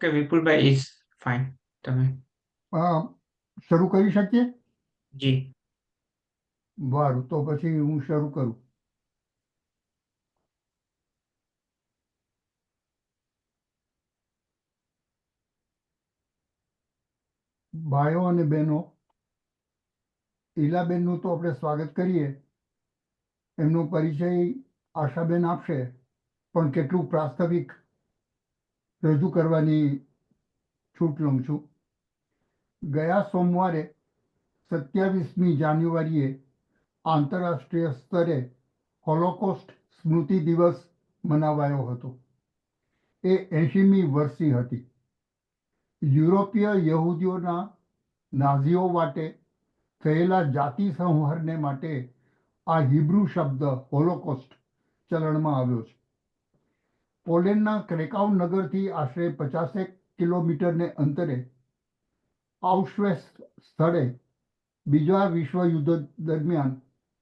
કે વિપુલભાઈ is fine. તમે અ, શરૂ કરી શકીએ? જી. વારું, તો પછી હું શરૂ કરું. ભાઈઓ અને બહેનો, ઈલાબેનનું તો આપણે સ્વાગત કરીએ. એમનો પરિચય આશાબેન આપશે, પણ કેટલું પ્રાસ્તવિક રજૂ કરવાની છૂટ લઉં છું. ગયા સોમવારે 27મી જાન્યુઆરીએ આંતરરાષ્ટ્રીય સ્તરે હોલોકોસ્ટ સ્મૃતિ દિવસ મનાવાયો હતો. એ 80મી વર્ષી હતી. યુરોપીય યહૂદીઓના નાઝીઓ વાટે થયેલા જાતિ સંહારને માટે આ હિબ્રુ શબ્દ હોલોકોસ્ટ ચલણમાં આવ્યો છે. પોલેન્ડના ક્રેકાવ નગરથી આશરે 50 કિલોમીટરને અંતરે આઉશવેટ્સ સ્થળે બીજા વિશ્વયુદ્ધ દરમિયાન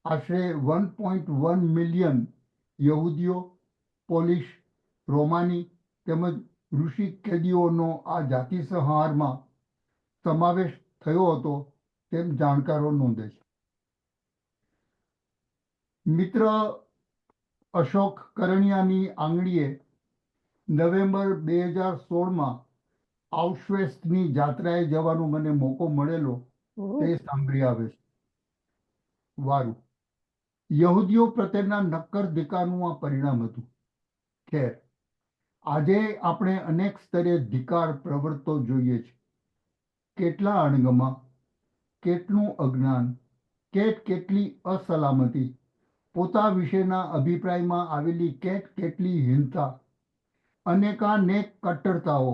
આશરે 1.1 મિલિયન યહૂદીઓ, પોલિશ, રોમાની તેમજ ઋષિ કેદીઓનો આ જાતિ સંહારમાં સમાવેશ થયો હતો તેમ જાણકારો નોંધે છે. મિત્ર અશોક કરણિયાની આંગળીએ નવેમ્બર 2016માં આઉશવેટ્સની જાત્રાએ જવાનો મને મોકો મળેલો તે સાંભળી આવે છે. વારું, યહૂદીઓ પ્રત્યેના નક્કર ધિક્કારનું આ પરિણામ હતું. ખેર, આજે આપણે અનેક સ્તરે ધિક્કાર પ્રવર્તતો જોઈએ છે. કેટલા અણગમા, કેટલું અજ્ઞાન, કેટલી અસલામતી, પોતા વિશેના અભિપ્રાયમાં આવેલી કેટલી હીનતા, અનેકાનેક કટ્ટરતાઓ,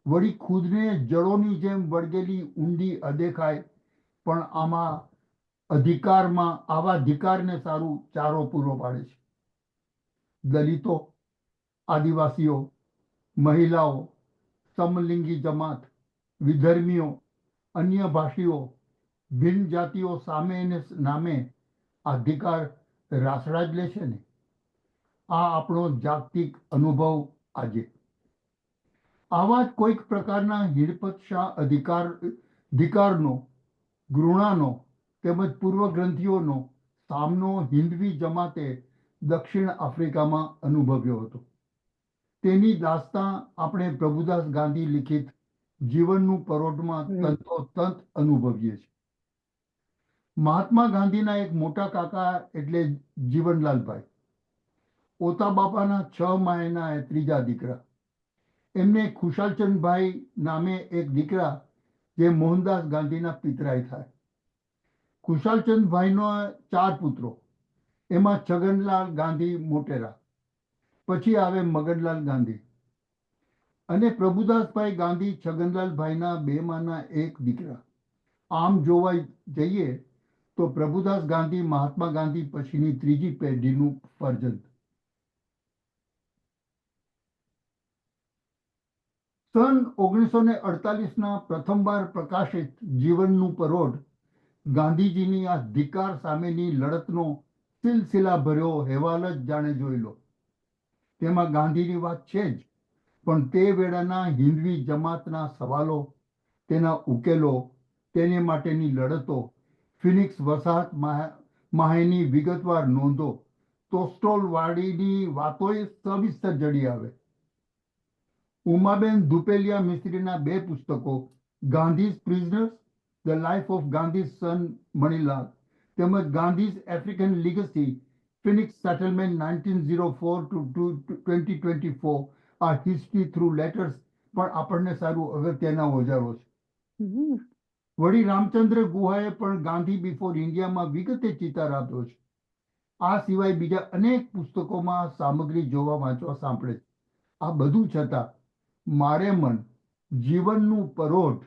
વળી ખુદને જળોની જેમ વળગેલી ઊંડી અદેખાય, પણ આવા ધિક્કારને સારું ચારો પૂરો પાડે છે. દલિતો, આદિવાસીઓ, મહિલાઓ, સમલિંગી જમાત, વિધર્મીઓ, અન્ય ભાષીઓ, ભિન્ન જાતિઓ સામે નામે આ ધિક્કાર રાસડા જ લે છે ને. આ આપણો જાગતિક અનુભવ આજે. આવા જ કોઈક પ્રકારના હીણપક્ષા ધિક્કારનો, ઘૃણાનો તેમજ પૂર્વગ્રંથિઓનો સામનો હિન્દવી જમાતે દક્ષિણ આફ્રિકામાં અનુભવ્યો હતો. તેની દાસ્તાં આપણે પ્રભુદાસ ગાંધી લિખિત જીવનનું પરોઢમાં તંતોતંત અનુભવીએ છીએ. મહાત્મા ગાંધીના એક મોટા કાકા એટલે જીવનલાલભાઈ, ઓતા બાપાના 6 માયના ત્રીજા દીકરા. એમને ખુશાલચંદભાઈ નામે એક દીકરા જે મોહનદાસ ગાંધીના પિતરાય થાય. ખુશાલચંદભાઈનો 4 પુત્રો, એમાં છગનલાલ ગાંધી મોટેરા, પછી આવે મગનલાલ ગાંધી અને પ્રભુદાસભાઈ ગાંધી છગનલાલભાઈના 2માના એક દીકરા. આમ જોવા જઈએ તો પ્રભુદાસ ગાંધી મહાત્મા ગાંધી પછીની ત્રીજી પેઢીનું ફરજંદ. સન 1948ના પ્રથમવાર પ્રકાશિત જીવનનું પરોઢ ગાંધીજીની આ ધિક્કાર સામેની લડતનો સિલસિલાભર્યો અહેવાલ જ જાણે જોઈ લો. તેમાં ગાંધીની વાત છે જ, પણ તે વેળાના હિન્દવી જમાતના સવાલો, તેના ઉકેલો, તેને માટેની લડતો, ફિનિક્સ વસાહત માહેની વિગતવાર નોંધો, તોસ્ટોલવાડીની વાતોય સવિસ્તર જડી આવે. ઉમાબેન ધુપેલિયા મિસ્ત્રીના 2 પુસ્તકો, Gandhi's prisoners, the life of Gandhi's son Manilal તેમજ Gandhi's African legacy, Phoenix settlement 1904 to 2024, આ હિસ્ટ્રી થ્રુ લેટર્સ પણ આપણને સારું અગત્યના ઓજારો છે. વળી રામચંદ્ર ગુહાએ પણ ગાંધી બિફોર ઇન્ડિયામાં વિગતે ચિતાર આપ્યો છે. આ સિવાય બીજા અનેક પુસ્તકોમાં સામગ્રી જોવા વાંચવા સાંભળે છે. આ બધું છતાં મારે મન જીવનનું પરોઢ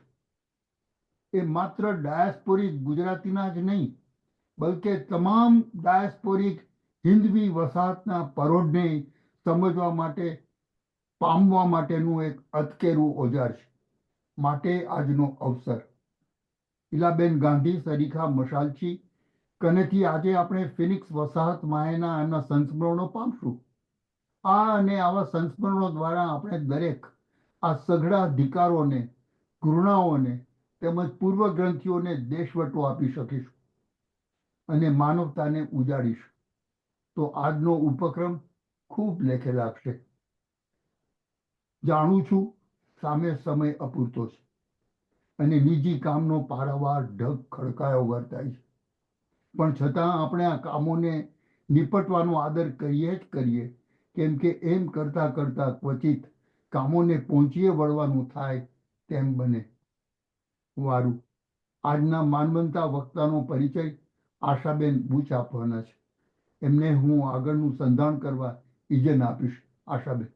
એ માત્ર ડાયસ્પોરિક ગુજરાતીના જ નહીં, બલકે તમામ ડાયસ્પોરિક હિન્દવી વસાહતના પરોઢને સમજવા માટે, પામવા માટેનું એક અતકેરું ઓજાર છે. માટે આજનો અવસર. ઈલાબેન ગાંધી સરીખા મશાલચી કનેથી આજે આપણે ફિનિક્સ વસાહત માયના એના સંસ્મરણો પામશું. આ અને આવા સંસ્મરણો દ્વારા આપણે દરેક આ સઘળા ધિકારોને, ઘૃણાઓને તેમજ પૂર્વગ્રંથિઓને દેશવટો આપી શકીશું અને માનવતાને ઉજાડીશું તો આજનો ઉપક્રમ ખૂબ લેખે લાગશે. જાણું છું સામે સમય અપૂરતો છે અને બીજી કામનો પારાવાર ઢગ ખડકાયો વર્તાય છે, પણ છતાં આપણે આ કામોને નિપટવાનો આદર કરીએ જ કરીએ, કેમ કે એમ કરતા કરતા ક્વચિત કામોને પહોંચીએ વળવાનું થાય તેમ બને. વારું આજના માનવંતા વક્તાનો પરિચય આશાબેન બુચ આપવાના છે. એમને હું આગળનું સંધાન કરવા ઇજન આપીશ. આશાબેન.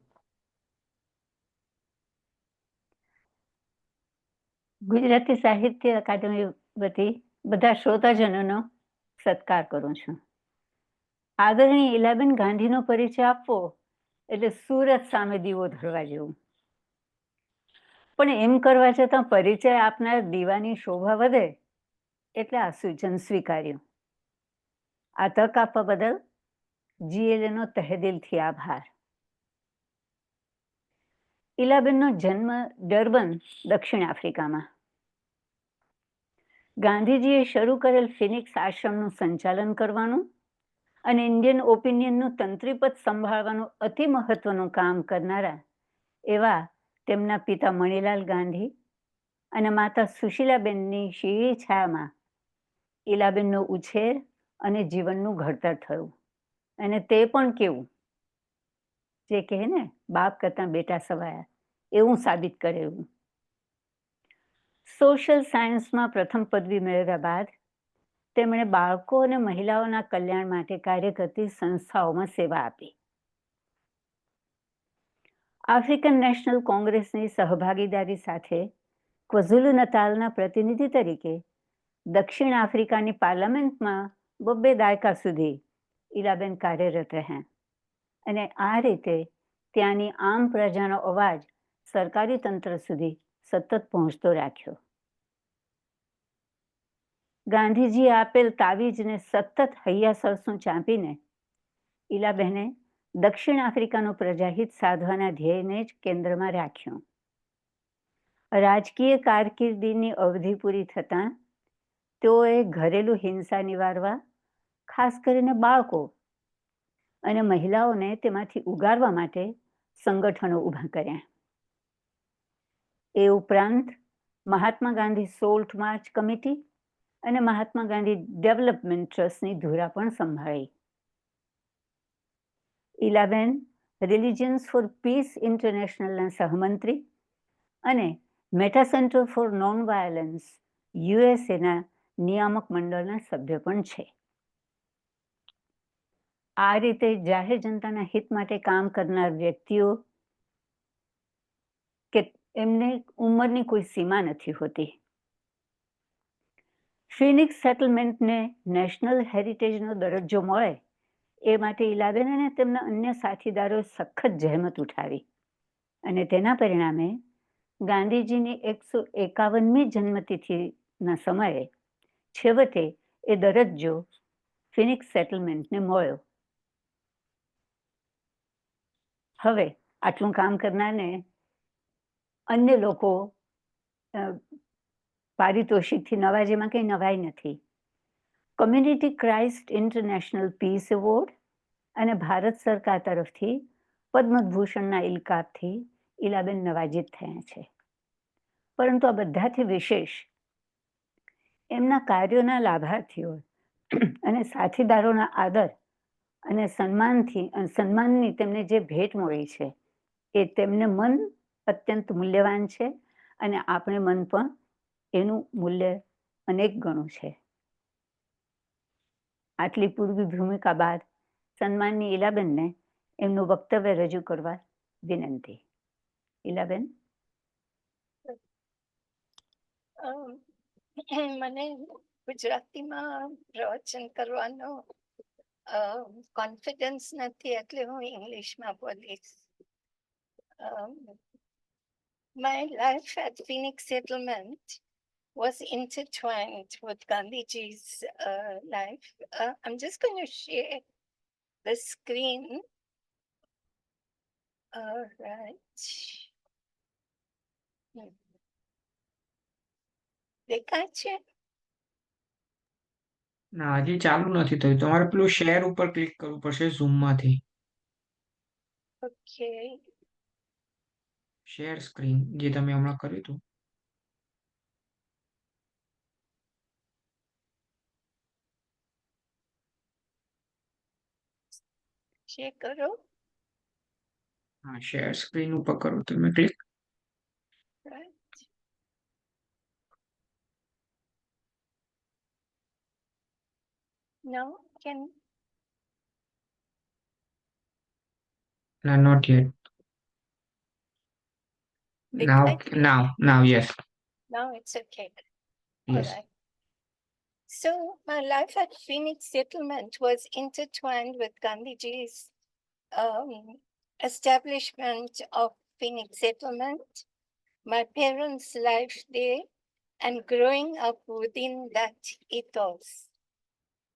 ગુજરાતી સાહિત્ય અકાદમી વતી બધા શ્રોતાજનોનો સત્કાર કરું છું. આદરણીય ઈલાબેન ગાંધીનો પરિચય આપવો એટલે સુરત સામે દીવો ધરવા જેવું. પણ એમ કરવા છતાં પરિચય આપનાર દીવાની શોભા વધે એટલે આ સૂચન સ્વીકાર્યું. આ તક આપવા બદલ GLA નો તહેદિલથી આભાર. ઈલાબેનનો જન્મ ડર્બન, દક્ષિણ આફ્રિકામાં. ગાંધીજીએ શરૂ કરેલ ફિનિક્સ આશ્રમનું સંચાલન કરવાનું અને ઇન્ડિયન ઓપિનિયનનું તંત્રીપદ સંભાળવાનું અતિ મહત્વનું કામ કરનારા એવા તેમના પિતા મણીલાલ ગાંધી અને માતા સુશીલાબેનની શીરી છાયામાં ઈલાબેનનો ઉછેર અને જીવનનું ઘડતર થયું. અને તે પણ કેવું, જે કહે ને બાપ કરતાં બેટા સવાયા, એવું સાબિત કરે એવું. સોશિયલ સાયન્સમાં પ્રથમ પદવી મેળવ્યા બાદ તેમણે બાળકો અને મહિલાઓના કલ્યાણ માટે કાર્ય કરતી સંસ્થાઓમાં સેવા આપી. આફ્રિકન નેશનલ કોંગ્રેસની સહભાગીદારી સાથે ક્વઝુલુ નતાલના પ્રતિનિધિ તરીકે દક્ષિણ આફ્રિકાની પાર્લામેન્ટમાં 2 દાયકા સુધી ઈલાબેન કાર્યરત રહ્યા અને આ રીતે ત્યાંની આમ પ્રજાનો અવાજ સરકારી તંત્ર સુધી સતત પહોંચતો રાખ્યો. ગાંધીજીએ આપેલ તાવીજને સતત હૈયાસરસું ચાંપીને ઈલાબેને દક્ષિણ આફ્રિકાનું પ્રજાહિત સાધવાના ધ્યેયને જ કેન્દ્રમાં રાખ્યું. રાજકીય કારકિર્દીની અવધિ પૂરી થતાં તેઓએ ઘરેલું હિંસા નિવારવા, ખાસ કરીને બાળકો અને મહિલાઓને તેમાંથી ઉગારવા માટે સંગઠનો ઊભા કર્યા. એ ઉપરાંત Mahatma Gandhi salt march committee અને મહાત્મા ગાંધી ડેવલપમેન્ટ ટ્રસ્ટની ધુરા પણ સંભાળી. ઈલાબેન રિલિજન્સ ફોર પીસ ઇન્ટરનેશનલના સહમંત્રી અને Metta centre for non violence USAના નિયામક મંડળના સભ્ય પણ છે. આ રીતે જાહેર જનતાના હિત માટે કામ કરનાર વ્યક્તિઓ કે એમને ઉંમરની કોઈ સીમા નથી હોતી. ફિનિક્સ સેટલમેન્ટને નેશનલ હેરિટેજનો દરજ્જો મળે એ માટે ઈલાબેન અને તેમના અન્ય સાથીદારોએ સખત જહેમત ઉઠાવી અને તેના પરિણામે ગાંધીજીની 151મી જન્મતિથિના સમયે છેવટે એ દરજ્જો ફિનિક્સ સેટલમેન્ટને મળ્યો. હવે આટલું કામ કરનારને અન્ય લોકો પારિતોષિકથી નવાજેમાં કંઈ નવાઈ નથી. Community Christ international peace award અને ભારત સરકાર તરફથી પદ્મભૂષણના ઇલકાબથી ઈલાબેન નવાજિત થયા છે. પરંતુ આ બધાથી વિશેષ એમના કાર્યોના લાભાર્થીઓ અને સાથીદારોના આદર અને સન્માનની તેમને જે ભેટ મળી છે એ તેમને મન અત્યંત મૂલ્યવાન છે અને આપણે મન પણ એનું મૂલ્ય અનેક ગણું છે. આટલી પૂર્વી ભૂમિકા બાદ સન્માનની ઈલાબેનને એમનું વક્તવ્ય રજૂ કરવા વિનંતી. ઈલાબેન. મને ગુજરાતીમાં પ્રવચન કરવાનો કોન્ફિડન્સ નથી, એટલે હું ઇંગ્લિશમાં બોલીશ. My life at Phoenix Settlement was intertwined with Gandhiji's life. I'm just going to share the screen. All right. દેખાય છે? ના હજી ચાલુ નથી થયું. તમારે પેલું શેર ઉપર ક્લિક કરવું પડશે ઝૂમ માંથી. ઓકે. શેર સ્ક્રીન જે તમે હમણાં કર્યું હતું. શેર કરો. હા શેર સ્ક્રીન ઉપર કરો તમે ક્લિક. Right. Now can ના નોટ યેટ. Now, દેખાય? now, yes, Now it's okay. All yes. right. So my life at Phoenix Settlement was intertwined with Gandhiji's establishment of Phoenix Settlement, my parents' life there, and growing up within that ethos.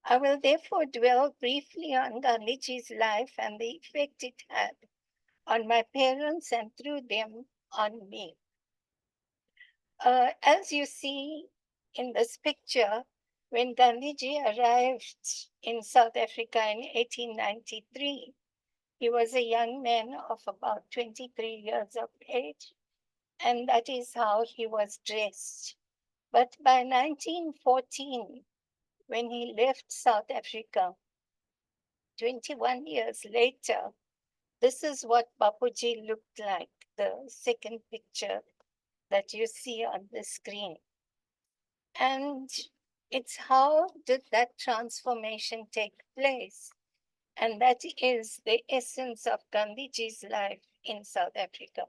I will therefore dwell briefly on Gandhiji's life and the effect it had on my parents and through them on me. As you see in this picture, when Gandhiji arrived in South Africa in 1893, he was a young man of about 23 years of age, and that is how he was dressed. But by 1914, when he left South Africa, 21 years later, this is what Bapuji looked like, the second picture that you see on the screen. And it's how did that transformation take place? And that is the essence of Gandhiji's life in South Africa.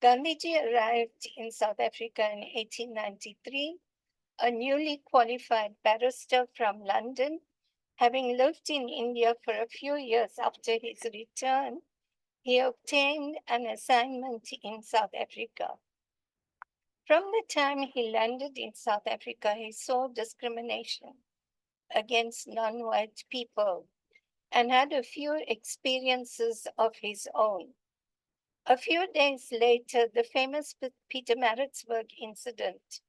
Gandhiji arrived in South Africa in 1893, a newly qualified barrister from London. Having lived in India for a few years after his return, he obtained an assignment in South Africa. From the time he landed in South Africa, he saw discrimination against non-white people and had a few experiences of his own. A few days later, the famous Pietermaritzburg incident,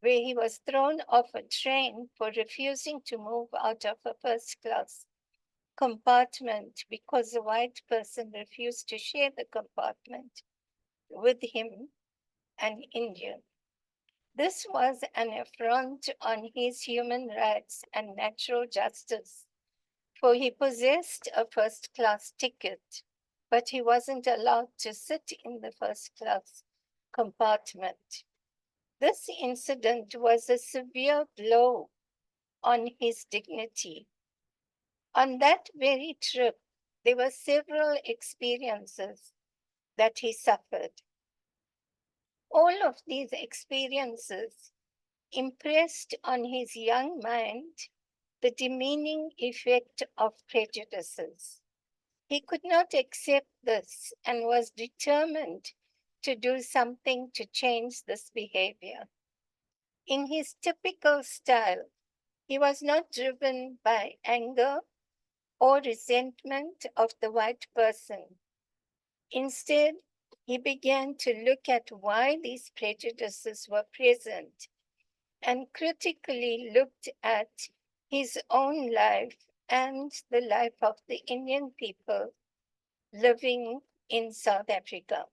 where he was thrown off a train for refusing to move out of a first-class compartment because a white person refused to share the compartment with him, an Indian. This was an affront on his human rights and natural justice, for he possessed a first-class ticket, but he wasn't allowed to sit in the first-class compartment. This incident was a severe blow on his dignity. On that very trip, there were several experiences that he suffered. All of these experiences impressed on his young mind the demeaning effect of prejudices. He could not accept this and was determined to do something to change this behavior. In his typical style, he was not driven by anger or resentment of the white person. Instead, he began to look at why these prejudices were present and critically looked at his own life and the life of the Indian people living in South Africa.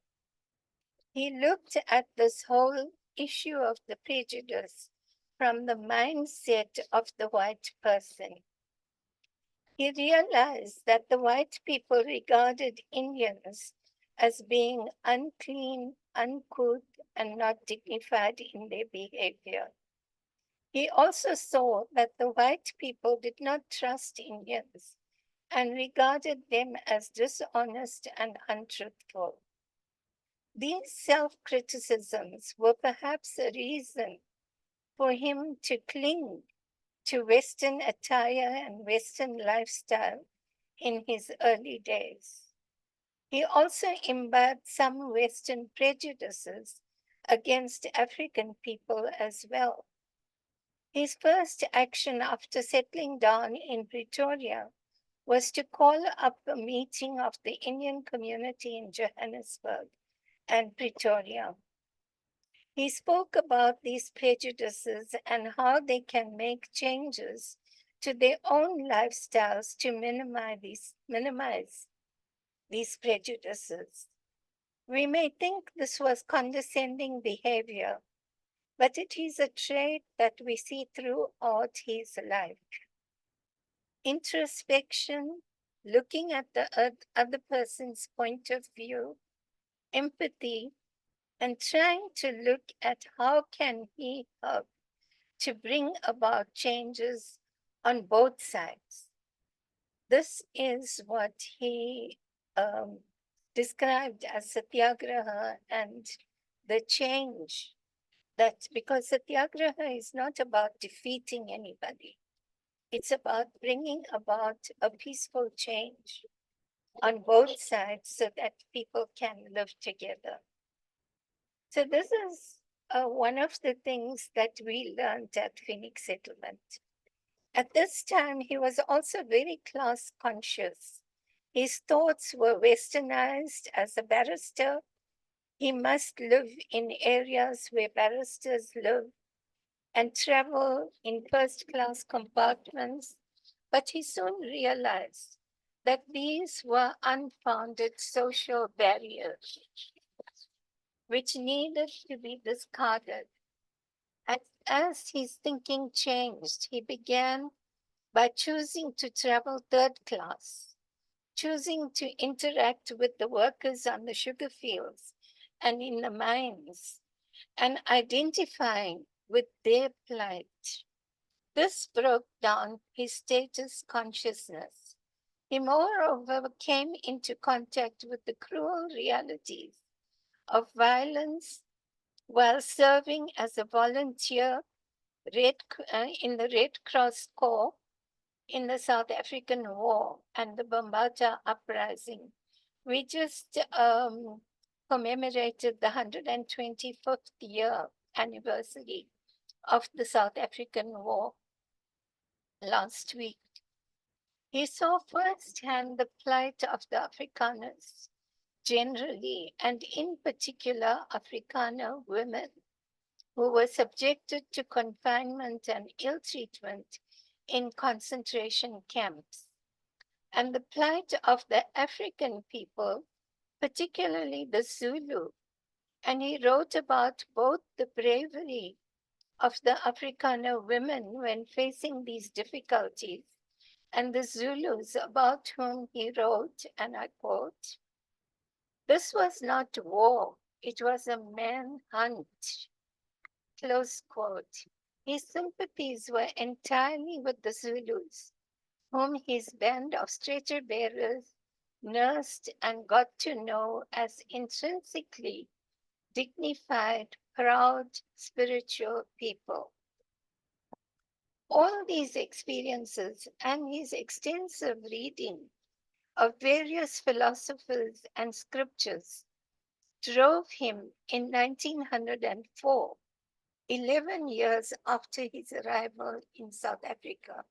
He looked at this whole issue of the prejudice from the mindset of the white person. He realized that the white people regarded Indians as being unclean, uncouth, and not dignified in their behavior. He also saw that the white people did not trust Indians and regarded them as dishonest and untruthful. These self-criticisms were perhaps a reason for him to cling to Western attire and Western lifestyle in his early days. He also imbibed some Western prejudices against African people as well. His first action after settling down in Pretoria was to call up a meeting of the Indian community in Johannesburg and Pretoria. He spoke about these prejudices and how they can make changes to their own lifestyles to minimize these prejudices. We may think this was condescending behavior, but it is a trait that we see throughout his life. Introspection, looking at the other person's point of view, empathy, and trying to look at how can he help to bring about changes on both sides. This is what he described as satyagraha and the change that, because satyagraha is not about defeating anybody, it's about bringing about a peaceful change on both sides so that people can live together. So this is one of the things that we learned at Phoenix Settlement. At this time, he was also very class conscious. His thoughts were westernized. As a barrister, he must live in areas where barristers live and travel in first class compartments. But he soon realized that these were unfounded social barriers which needed to be discarded. As his thinking changed, he began by choosing to travel third class, choosing to interact with the workers on the sugar fields and in the mines, and identifying with their plight. This broke down his status consciousness. He moreover came into contact with the cruel realities of violence while serving as a volunteer in the Red Cross Corps in the South African War and the Bambata Uprising. We just commemorated the 125th year anniversary of the South African War last week. He saw firsthand the plight of the Afrikaners generally, and in particular Afrikaner women who were subjected to confinement and ill treatment in concentration camps, and the plight of the African people, particularly the Zulu. And he wrote about both the bravery of the Afrikaner women when facing these difficulties, and the Zulus about whom he wrote, and I quote, "This was not war, it was a manhunt," close quote. His sympathies were entirely with the Zulus, whom his band of stretcher bearers nursed and got to know as intrinsically dignified, proud, spiritual people. All these experiences and his extensive reading of various philosophers and scriptures drove him in 1904, 11 years after his arrival in South Africa,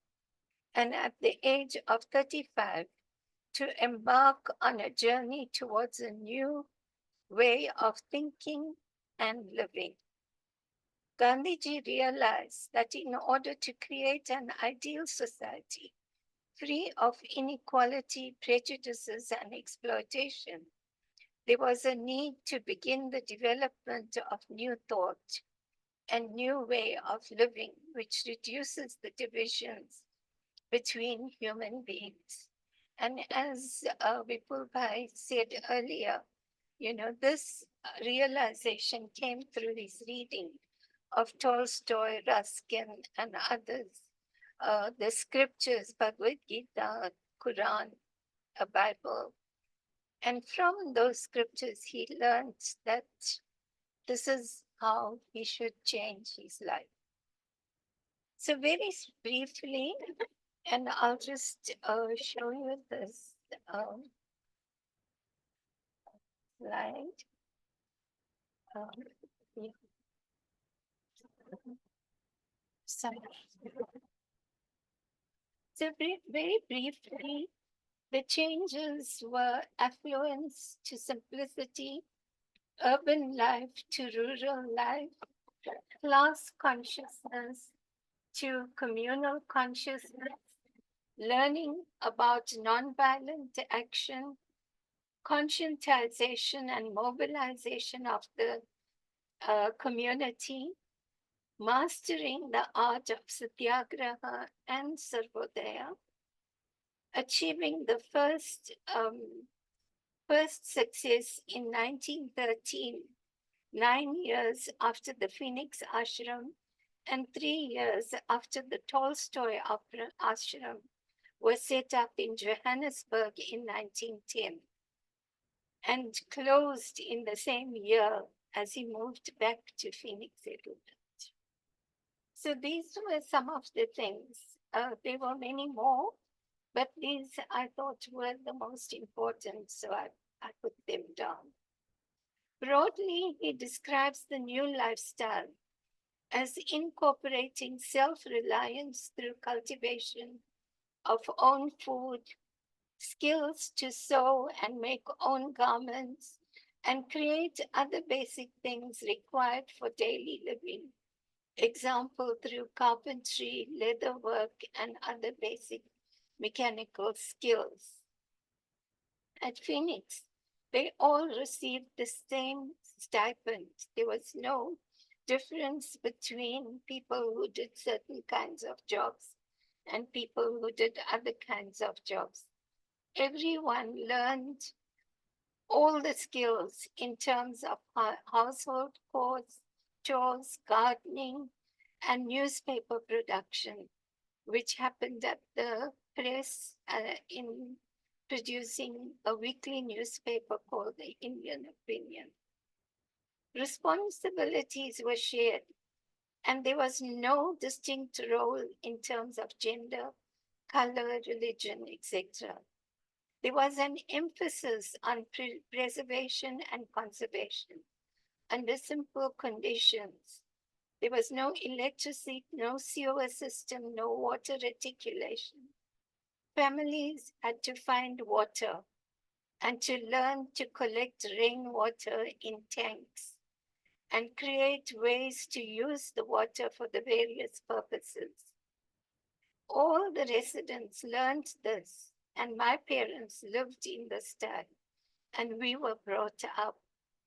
and at the age of 35, to embark on a journey towards a new way of thinking and living. Gandhiji realized that in order to create an ideal society, free of inequality, prejudices, and exploitation, there was a need to begin the development of new thought and new way of living, which reduces the divisions between human beings. And as Vipul Bhai said earlier, this realization came through his reading of Tolstoy, Ruskin, and others, the scriptures, Bhagavad Gita, Quran, a Bible. And from those scriptures, he learned that this is how he should change his life. So very briefly, and I'll just show you this slide. Yeah. Sorry. So very briefly, the changes were affluence to simplicity, urban life to rural life, class consciousness to communal consciousness, learning about nonviolent action, conscientization and mobilization of the community, mastering the art of satyagraha and sarvodaya, achieving the first success in 1913, 9 years after the Phoenix Ashram and 3 years after the Tolstoy Ashram was set up in Johannesburg in 1910 and closed in the same year as he moved back to Phoenix settlement. So these were some of the things. There were many more, but these I thought were the most important, so I put them down. Broadly, he describes the new lifestyle as incorporating self-reliance through cultivation of own food, skills to sew and make own garments, and create other basic things required for daily living. Example, through carpentry, leatherwork, and other basic mechanical skills. At Phoenix, they all received the same stipend. There was no difference between people who did certain kinds of jobs and people who did other kinds of jobs. Everyone learned all the skills in terms of household chores, gardening, and newspaper production, which happened at the press in producing a weekly newspaper called the Indian Opinion. Responsibilities were shared, and there was no distinct role in terms of gender, color, religion, etc. There was an emphasis on preservation and conservation under simple conditions. There was no electricity, no sewer system, no water reticulation. Families had to find water and to learn to collect rainwater in tanks and create ways to use the water for the various purposes. All the residents learned this, and my parents lived in this style, and we were brought up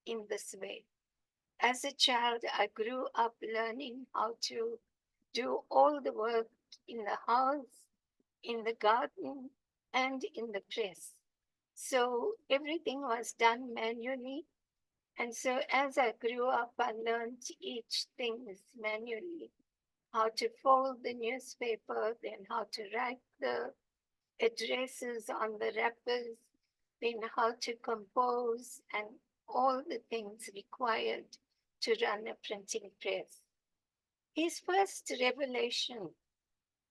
in this way. As a child, I grew up learning how to do all the work in the house, in the garden, and in the press. So everything was done manually. And so as I grew up, I learned each thing manually. How to fold the newspaper, then how to write the addresses on the wrappers, then how to compose, and all the things required to run a printing press. His first revelation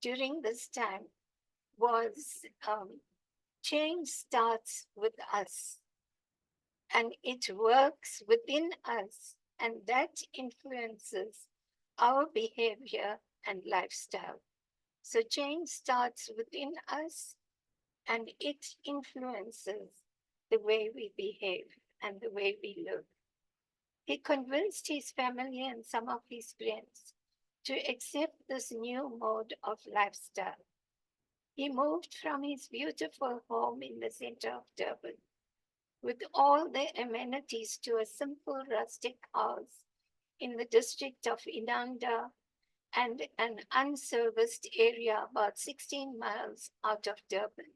during this time was change starts with us, and it works within us, and that influences our behavior and lifestyle. So change starts within us, and it influences the way we behave and the way we live. He convinced his family and some of his friends to accept this new mode of lifestyle. He moved from his beautiful home in the center of Durban with all the amenities to a simple rustic house in the district of Inanda and an unserviced area about 16 miles out of Durban.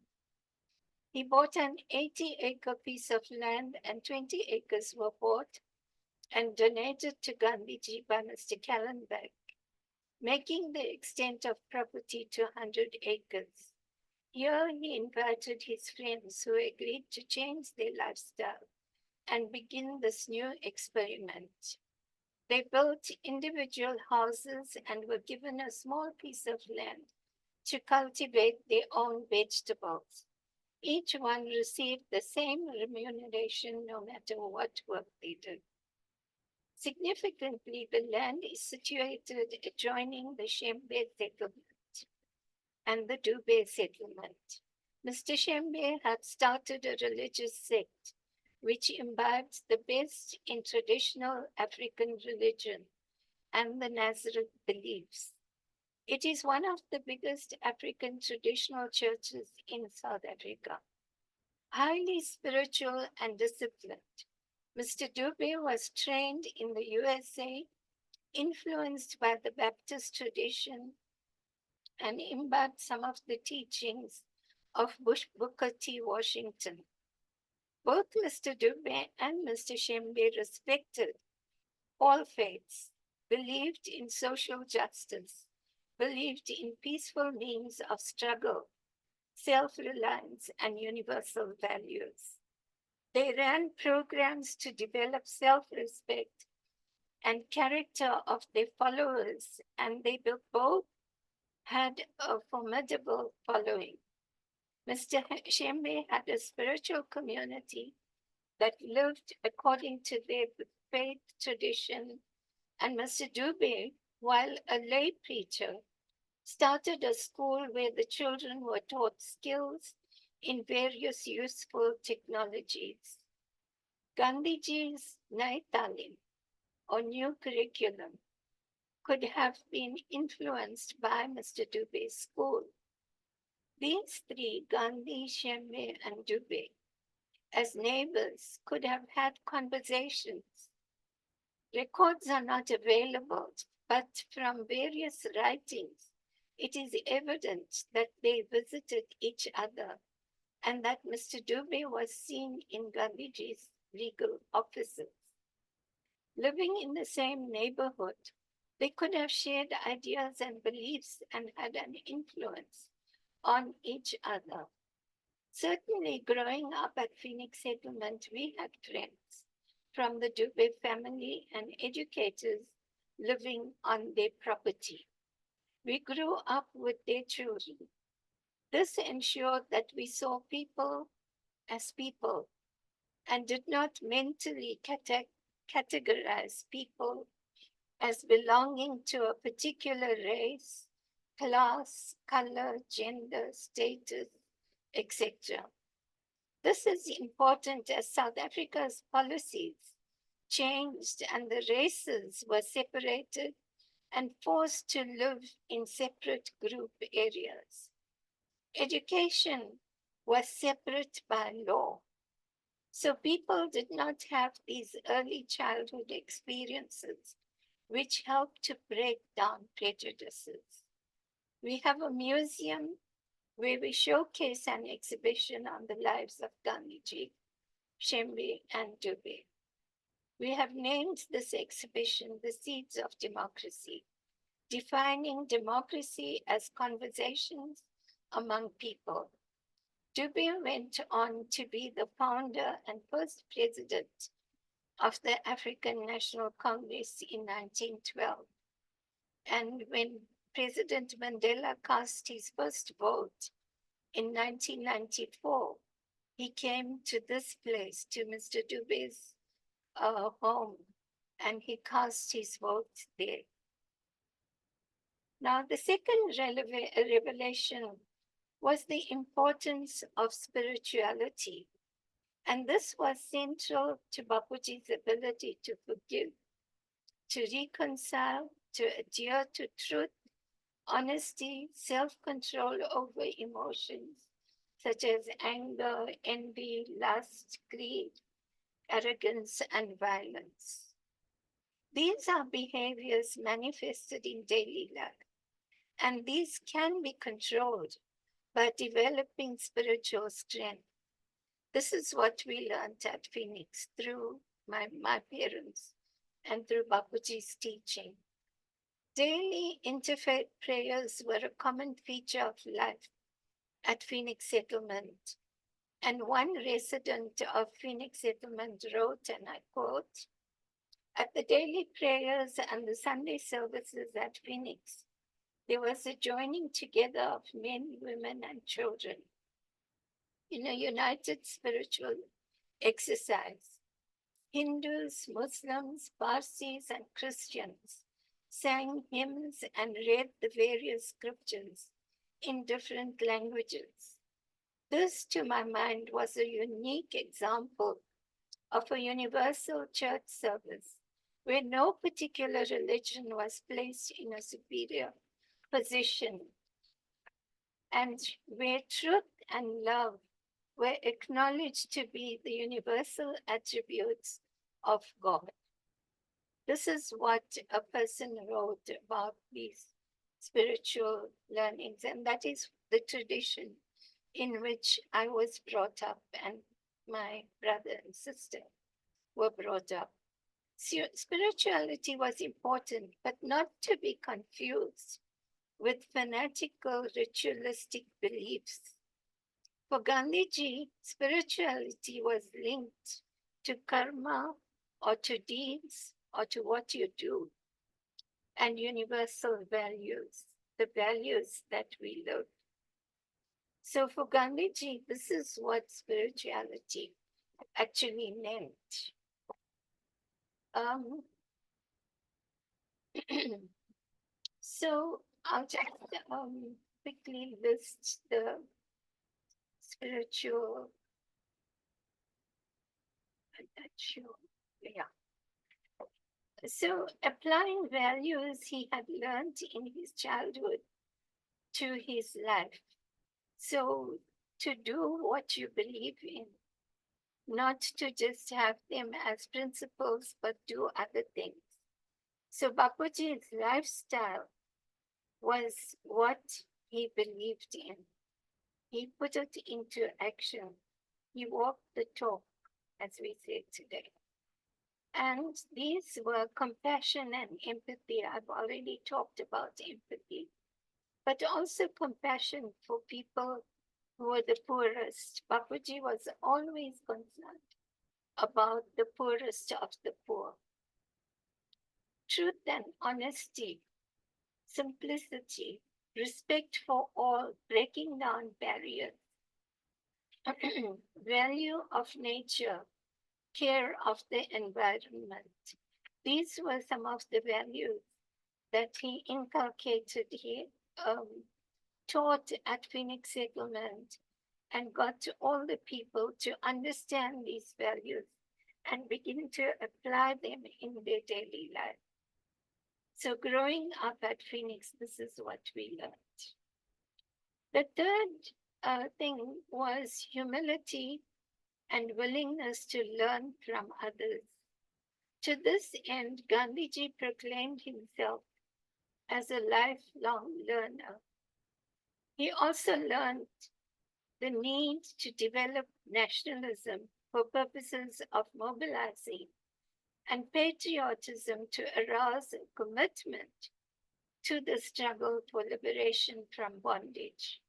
He bought an 80-acre piece of land, and 20 acres were bought and donated to Gandhiji by Mr. Kallenbach, making the extent of property to 100 acres. Here he invited his friends who agreed to change their lifestyle and begin this new experiment. They built individual houses and were given a small piece of land to cultivate their own vegetables. Each one received the same remuneration no matter what work they did. Significantly, the land is situated adjoining the Shembe settlement and the Dube settlement. Mr. Shembe had started a religious sect which imbibes the best in traditional African religion and the Nazareth beliefs. It is one of the biggest African traditional churches in South Africa. Highly spiritual and disciplined, Mr. Dube was trained in the USA, influenced by the Baptist tradition, and imbibed some of the teachings of Booker T. Washington. Both Mr. Dube and Mr. Shembe respected all faiths, believed in social justice, believed in peaceful means of struggle, self-reliance, and universal values. They ran programs to develop self-respect and character of their followers, and they both had a formidable following. Mr. Shembe had a spiritual community that lived according to their faith tradition, and Mr. Dube, while a lay preacher, started a school where the children were taught skills in various useful technologies. Gandhiji's Nai Talim, or new curriculum, could have been influenced by Mr. Dube's school. These three, Gandhi, Shembe, and Dube, as neighbors, could have had conversations. Records are not available, but from various writings, it is evident that they visited each other and that Mr. Dube was seen in Gandhiji's legal offices. Living in the same neighborhood, they could have shared ideas and beliefs and had an influence on each other. Certainly, growing up at Phoenix Settlement, we had friends from the Dube family and educators living on their property. We grew up with their children. This ensured that we saw people as people and did not mentally categorize people as belonging to a particular race, class, color, gender, status, etc. This is important as South Africa's policies changed and the races were separated and forced to live in separate group areas. Education was separate by law. So people did not have these early childhood experiences, which helped to break down prejudices. We have a museum where we showcase an exhibition on the lives of Gandhiji, Shembe, and Dube. We have named this exhibition The Seeds of Democracy, defining democracy as conversations among people. Dube went on to be the founder and first president of the African National Congress in 1912. And when President Mandela cast his first vote in 1994, he came to this place, to Mr. Dube's home, and he cast his vote there. Now, the second revelation was the importance of spirituality. And this was central to Bapuji's ability to forgive, to reconcile, to adhere to truth, honesty, self-control over emotions, such as anger, envy, lust, greed, arrogance, and violence. These are behaviors manifested in daily life, and these can be controlled by developing spiritual strength. This is what we learned at Phoenix through my parents and through Bapuji's teaching. Daily interfaith prayers were a common feature of life at Phoenix Settlement. And one resident of Phoenix Settlement wrote, and I quote, "At the daily prayers and the Sunday services at Phoenix, there was a joining together of men, women, and children in a united spiritual exercise. Hindus, Muslims, Parsis, and Christians sang hymns and read the various scriptures in different languages. This, to my mind, was a unique example of a universal church service where no particular religion was placed in a superior position and where truth and love were acknowledged to be the universal attributes of God. This is what a person wrote about these spiritual learnings, and that is the tradition in which I was brought up, and my brother and sister were brought up. Spirituality was important, but not to be confused with fanatical ritualistic beliefs. For Gandhiji, spirituality was linked to karma or to deeds or to what you do and universal values, the values that we live. So for Gandhiji, this is what spirituality actually meant. So I'll just quickly list the spiritual, yeah. So applying values he had learned in his childhood to his life. So to do what you believe in, not to just have them as principles, but do other things. So Bapuji's lifestyle was what he believed in. He put it into action. He walked the talk, as we say today. And these were compassion and empathy. I've already talked about empathy, but also compassion for people who were the poorest. Bapuji was always concerned about the poorest of the poor. Truth and honesty, simplicity, respect for all, breaking down barriers, value of nature, care of the environment. These were some of the values that he inculcated, he taught at Phoenix Settlement, and got all the people to understand these values and begin to apply them in their daily life. So growing up at Phoenix, this is what we learned. The third thing was humility and willingness to learn from others. To this end, Gandhiji proclaimed himself as a lifelong learner. He also learned the need to develop nationalism for purposes of mobilizing and patriotism to arouse a commitment to the struggle for liberation from bondage.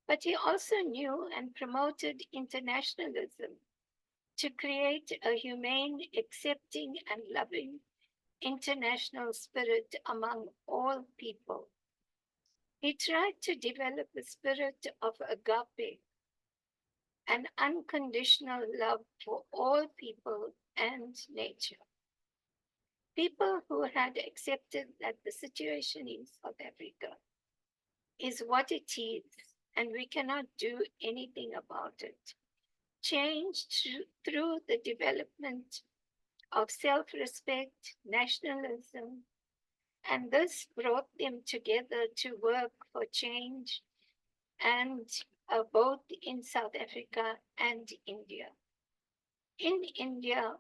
But he also knew and promoted internationalism to create a humane, accepting, and loving international spirit among all people. He tried to develop a spirit of agape, an unconditional love for all people and nature. People who had accepted that the situation in South Africa is what it is and we cannot do anything about it. Changed through the development of self-respect, nationalism, and this brought them together to work for change and both in South Africa and India. In India,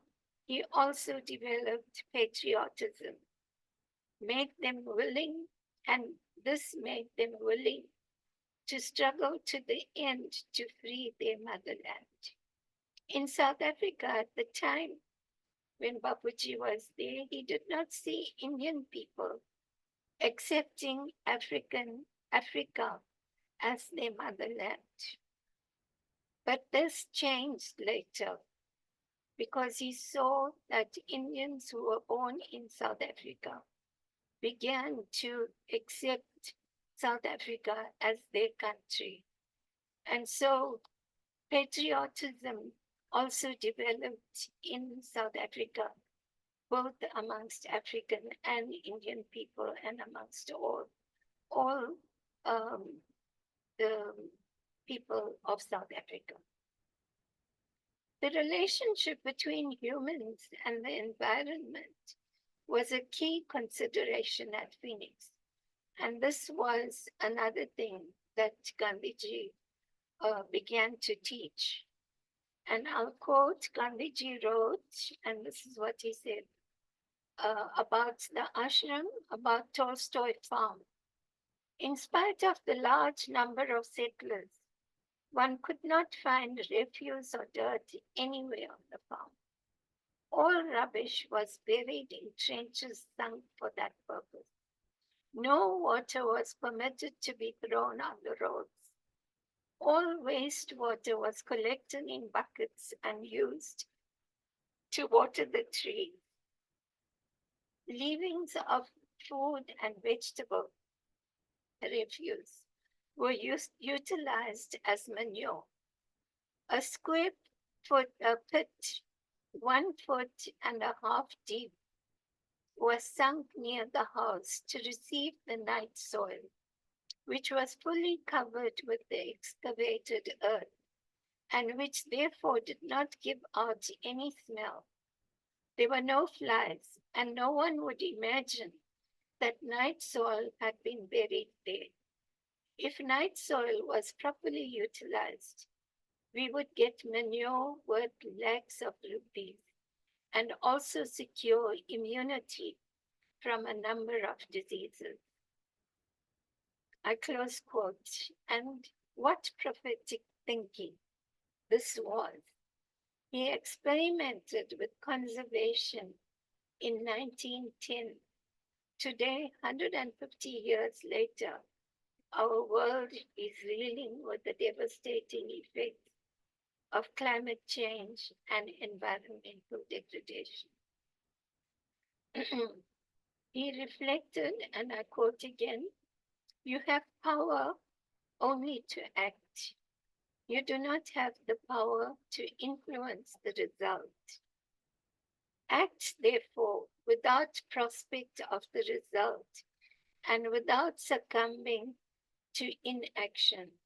he also developed patriotism, made them willing, and this made them willing to struggle to the end to free their motherland. In South Africa at the time when Bapuji was there, he did not see Indian people accepting Africa as their motherland. But this changed later because he saw that Indians who were born in South Africa began to accept South Africa as their country. And so patriotism also developed in South Africa, both amongst African and Indian people and amongst all the people of South Africa. The relationship between humans and the environment was a key consideration at Phoenix. And this was another thing that Gandhiji began to teach. And I'll quote, Gandhiji wrote, and this is what he said about the ashram, about Tolstoy farm. In spite of the large number of settlers, one could not find refuse or dirt anywhere on the farm. All rubbish was buried in trenches sunk for that purpose. No water was permitted to be thrown on the roads. All wastewater was collected in buckets and used to water the trees. Leavings of food and vegetable refuse were utilized as manure. A square pit, 1.5 feet deep, was sunk near the house to receive the night soil, which was fully covered with the excavated earth, and which therefore did not give out any smell. There were no flies, and no one would imagine that night soil had been buried there. If night soil was properly utilized, we would get manure worth lakhs of rupees and also secure immunity from a number of diseases. I close quote. And what prophetic thinking this was. He experimented with conservation in 1910. Today, 150 years later, our world is reeling with the devastating effects of climate change and environmental degradation. He reflected, and I quote again, "You have power only to act. You do not have the power to influence the result. Act, therefore, without prospect of the result and without succumbing to inaction."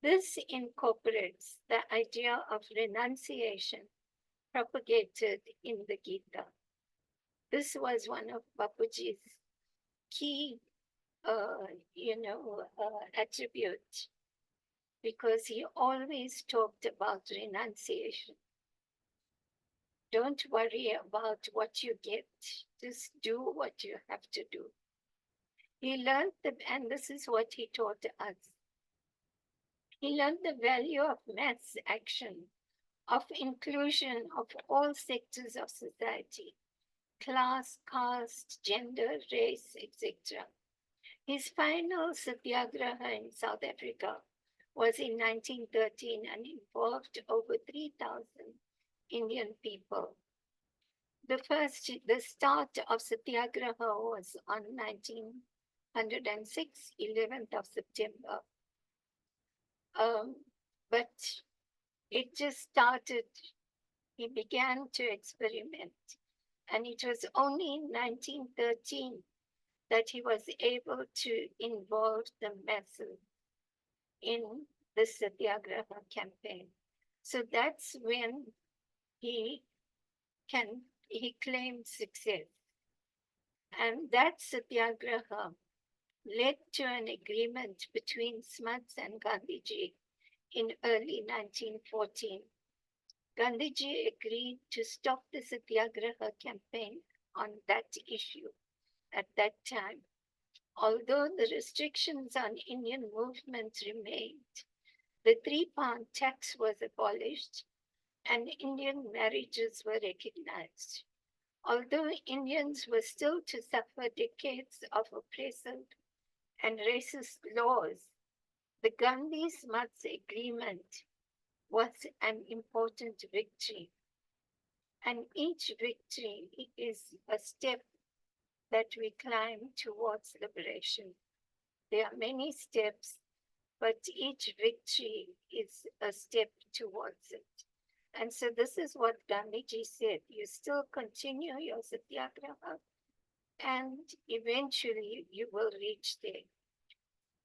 This incorporates the idea of renunciation propagated in the Gita. This was one of Bapuji's key, attributes, because he always talked about renunciation. Don't worry about what you get, just do what you have to do. He learned, and this is what he taught us. He learned the value of mass action, of inclusion of all sectors of society, class, caste, gender, race, etc. His final satyagraha in South Africa was in 1913 and involved over 3,000 Indian people. The start of satyagraha was on 1906, 11th of September. But it just started, he began to experiment. And it was only in 1913 that he was able to involve the masses in the Satyagraha campaign. So that's when he claimed success. And that Satyagraha led to an agreement between Smuts and Gandhiji in early 1914. Gandhiji agreed to stop the Satyagraha campaign on that issue at that time. Although the restrictions on Indian movement remained, the 3-pound tax was abolished and Indian marriages were recognized. Although Indians were still to suffer decades of oppressive and racist laws, the Gandhi-Smuts agreement was an important victory. And each victory is a step that we climb towards liberation. There are many steps, but each victory is a step towards it. And so this is what Gandhiji said. You still continue your satyagraha, and eventually you will reach there.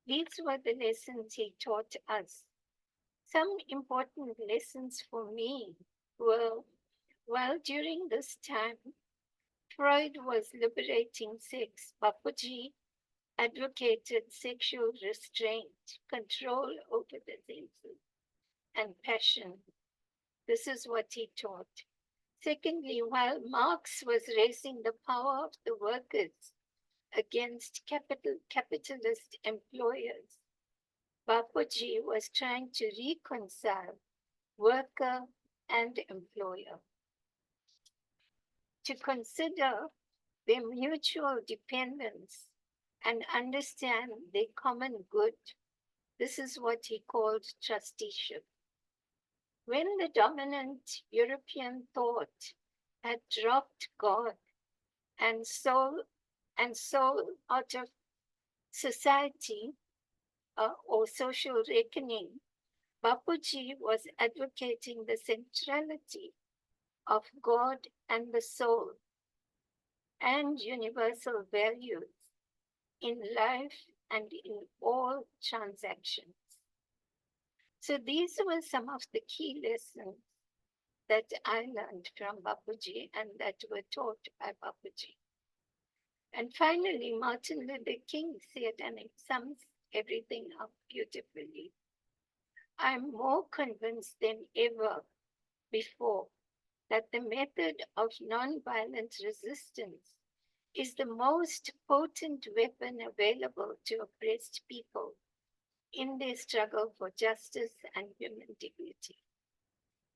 These were the lessons he taught us. Some important lessons for me were, while during this time Freud was liberating sex, Bapuji advocated sexual restraint, control over the senses, and passion. This is what he taught. Secondly, while Marx was raising the power of the workers against capitalist employers, Bapuji was trying to reconcile worker and employer, to consider their mutual dependence and understand their common good. This is what he called trusteeship. When the dominant European thought had dropped God and soul out of society or social reckoning, Bapuji was advocating the centrality of God and the soul and universal values in life and in all transactions. So these were some of the key lessons that I learned from Bapuji and that were taught by Bapuji. And finally, Martin Luther King said, and it sums everything up beautifully, I'm more convinced than ever before that the method of nonviolent resistance is the most potent weapon available to oppressed people in their struggle for justice and human dignity.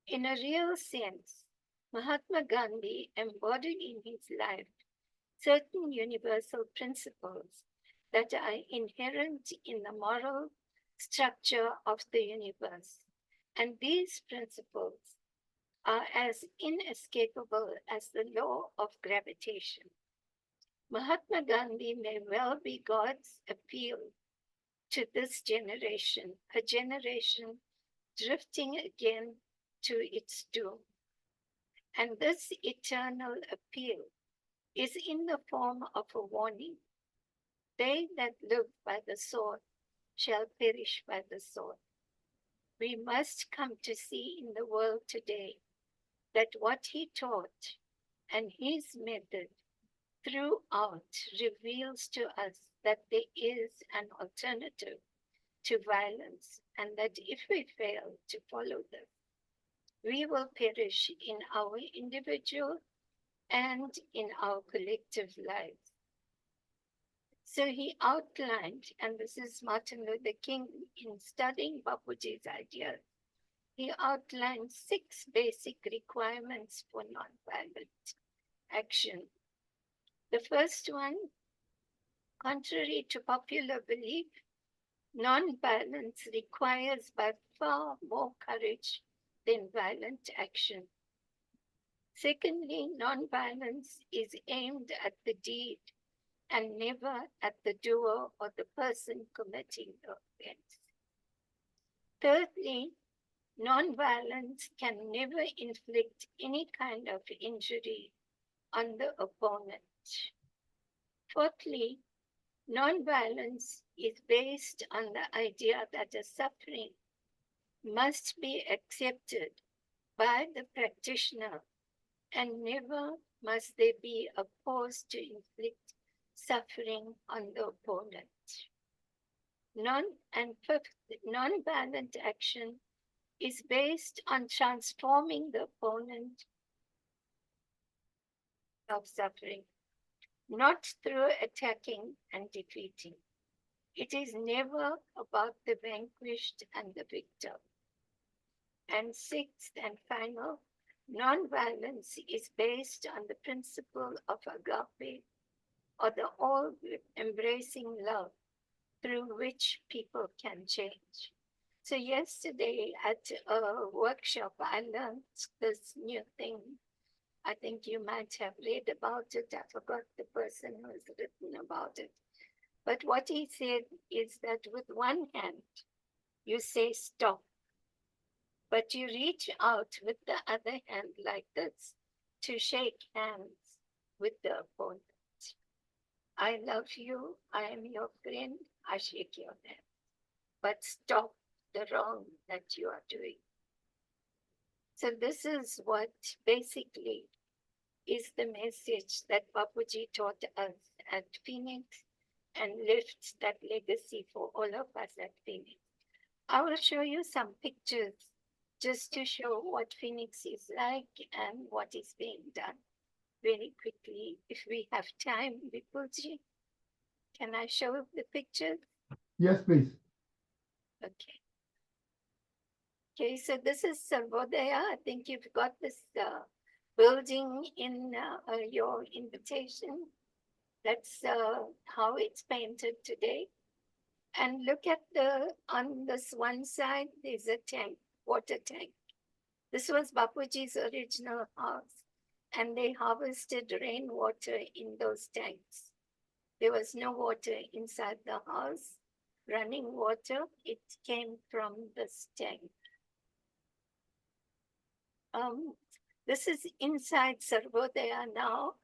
In a real sense, Mahatma Gandhi embodied in his life certain universal principles that are inherent in the moral structure of the universe. And these principles are as inescapable as the law of gravitation. Mahatma Gandhi may well be God's appeal to this generation, a generation drifting again to its doom. And this eternal appeal is in the form of a warning. They that live by the sword shall perish by the sword. We must come to see in the world today that what he taught and his method throughout reveals to us that there is an alternative to violence, and that if we fail to follow this, we will perish in our individual and in our collective lives. So he outlined, and this is Martin Luther King in studying Bapuji's ideas, he outlined 6 basic requirements for nonviolent action. The first one, contrary to popular belief, nonviolence requires by far more courage than violent action. Secondly, nonviolence is aimed at the deed and never at the doer or the person committing the offense. Thirdly, nonviolence can never inflict any kind of injury on the opponent. Fourthly, nonviolence is based on the idea that a suffering must be accepted by the practitioner and never must there be a cause to inflict suffering on the opponent. Fifth, nonviolent action is based on transforming the opponent of suffering, not through attacking and defeating. It is never about the vanquished and the victor. And sixth and final, nonviolence is based on the principle of agape, or the all-embracing love through which people can change. So yesterday at a workshop, I learned this new thing. I think you might have read about it. I forgot the person who has written about it. But what he said is that with one hand, you say stop, but you reach out with the other hand like this to shake hands with the opponent. I love you. I am your friend. I shake your hand. But stop the wrong that you are doing. So this is what basically is the message that Bapuji taught us at Phoenix and lifts that legacy for all of us at Phoenix. I will show you some pictures just to show what Phoenix is like and what is being done very quickly. If we have time, Vipulji, can I show the pictures? Yes, please. Okay. Okay, so this is Sarvodaya. I think you've got this building in your invitation. That's how it's painted today. And look at on this one side, there's a tank, water tank. This was Bapuji's original house, and they harvested rainwater in those tanks. There was no water inside the house, running water. It came from this tank. This is inside Sarvodaya now.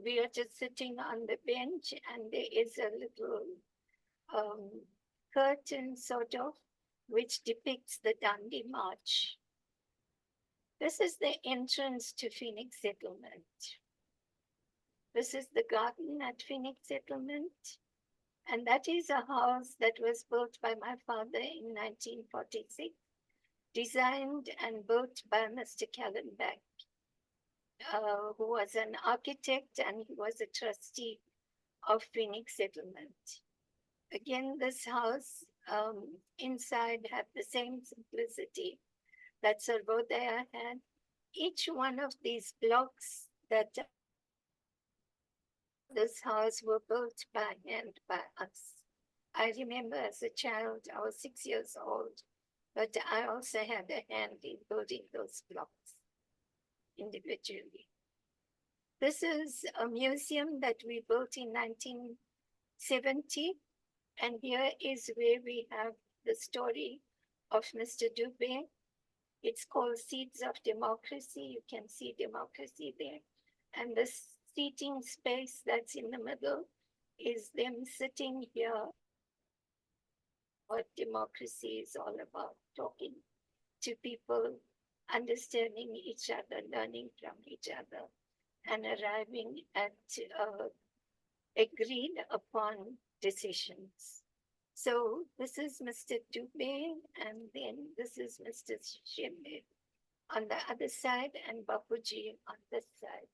We are just sitting on the bench, and there is a little curtain, sort of, which depicts the Dandi March. This is the entrance to Phoenix Settlement. This is the garden at Phoenix Settlement. And that is a house that was built by my father in 1946, designed and built by Mr. Callenbeck, who was an architect, and he was a trustee of Phoenix Settlement. Again, this house inside had the same simplicity that Sarvodaya had. Each one of these blocks that this house were built by hand by us. I remember as a child, I was 6 years old, but I also had a hand in building those blocks individually. This is a museum that we built in 1970. And here is where we have the story of Mr. Dubé. It's called Seeds of Democracy. You can see democracy there. And the seating space that's in the middle is them sitting here. What democracy is all about, talking to people, understanding each other, learning from each other, and arriving at agreed upon decisions. So this is Mr. Dubé, and then this is Mr. Shimbe on the other side, and Bapuji on this side.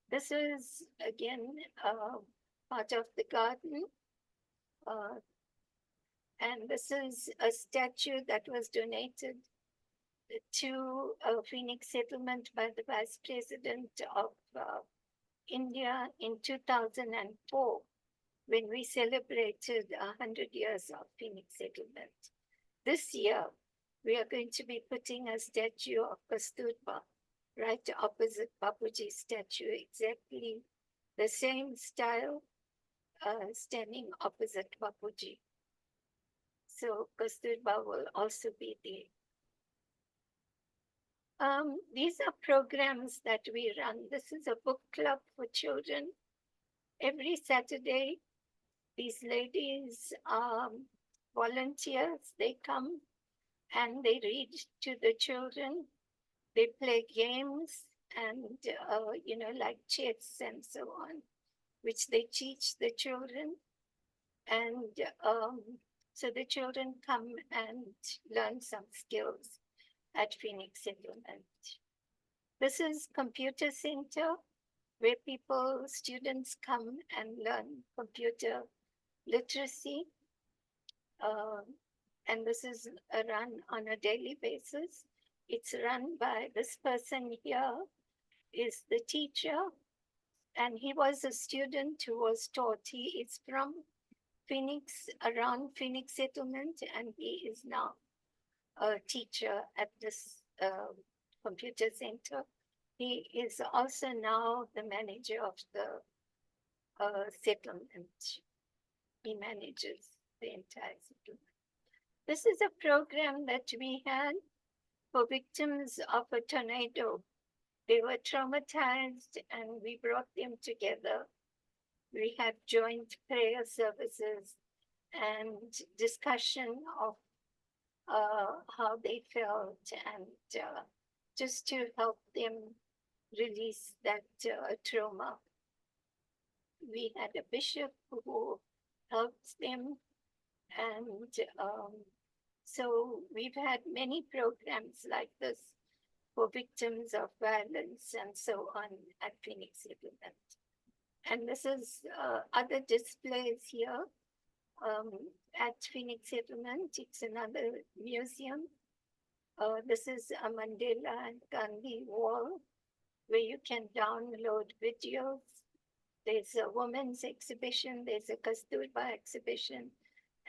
This is again part of the garden, and this is a statue that was donated to Phoenix Settlement by the Vice President of India in 2004, when we celebrated 100 years of Phoenix Settlement. This year, we are going to be putting a statue of Kasturba right opposite Bapuji's statue, exactly the same style, standing opposite Bapuji. So Kasturba will also be there. These are programs that we run. This is a book club for children. Every Saturday, these ladies are volunteers. They come and they read to the children. They play games and, like chess and so on, which they teach the children. And so the children come and learn some skills at Phoenix Settlement. This is Computer Center, where students come and learn computer literacy. And this is run on a daily basis. It's run by this person here, is the teacher, and he was a student who was taught. He is from Phoenix, around Phoenix Settlement, and he is now a teacher at this computer center. He is also now the manager of the settlement. He manages the entire settlement. This is a program that we had for victims of a tornado. They were traumatized and we brought them together. We had joint prayer services and discussion of how they felt, and just to help them release that trauma. We had a bishop who helped them, and so we've had many programs like this for victims of violence and so on at Phoenix Settlement. And this is other displays here at Phoenix Settlement. It's another museum. This is a Mandela and Gandhi wall where you can download videos. There's a women's exhibition, there's a Kasturba exhibition,